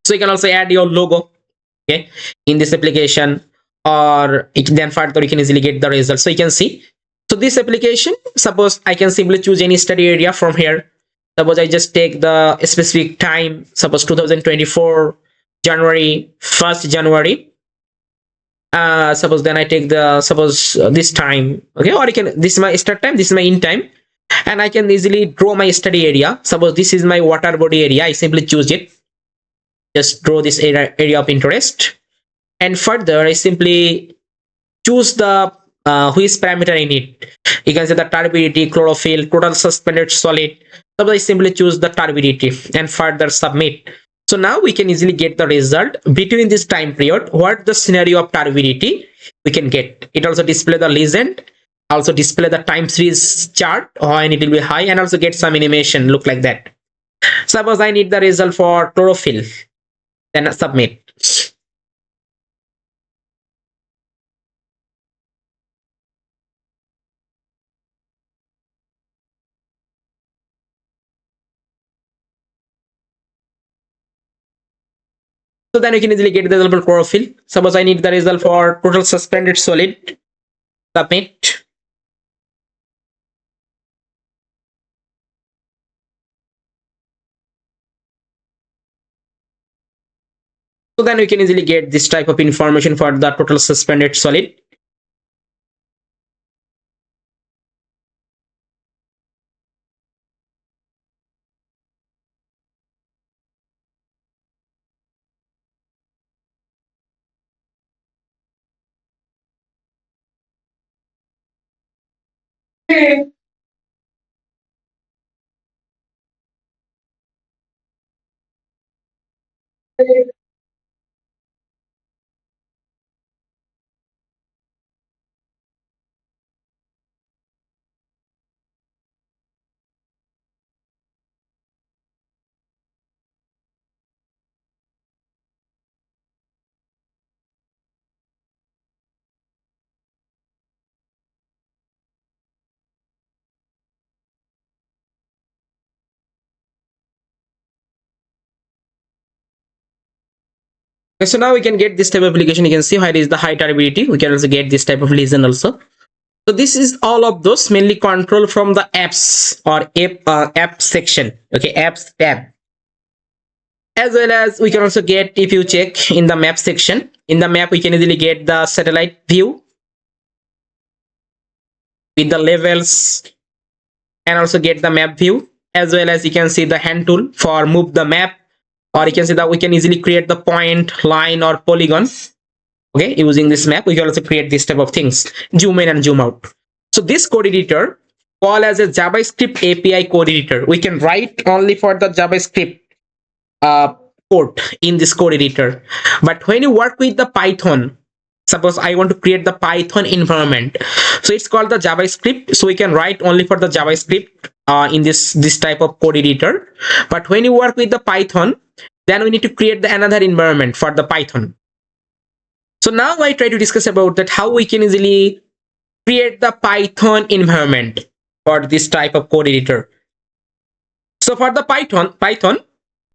So you can also add your logo, okay, in this application, or then further you can easily get the result. So you can see, so this application, suppose I can simply choose any study area from here. Suppose I just take the specific time, suppose 2024 January 1st January. Suppose then I take the, suppose this time, okay, or I can, this is my start time, this is my end time, and I can easily draw my study area. Suppose this is my water body area, I simply choose it, just draw this area of interest, and further I simply choose the which parameter I need. You can say the turbidity, chlorophyll, total suspended solid. Suppose I simply choose the turbidity and further submit. So now we can easily get the result between this time period, what the scenario of turbidity we can get. It also display the legend, also display the time series chart when it will be high, and also get some animation look like that. Suppose I need the result for chlorophyll, then submit. So then you can easily get the result for chlorophyll. Suppose I need the result for total suspended solid, submit. So then we can easily get this type of information for the total suspended solid. Okay, so now we can get this type of application. You can see where is the high turbidity. We can also get this type of legend also. So this is all of those mainly control from the apps or app section. Okay, apps tab. As well as we can also get, if you check in the map section, in the map we can easily get the satellite view with the levels, and also get the map view, as well as you can see the hand tool for move the map, or you can see that we can easily create the point, line, or polygon. Okay, using this map we can also create this type of things, zoom in and zoom out. So this code editor called as a JavaScript API code editor. We can write only for the JavaScript code in this code editor. But when you work with the Python, suppose I want to create the Python environment, so it's called the JavaScript. So we can write only for the JavaScript in this type of code editor. But when you work with the Python, then we need to create another environment for the Python. So now I try to discuss about that, how we can easily create the Python environment for this type of code editor. So for the Python,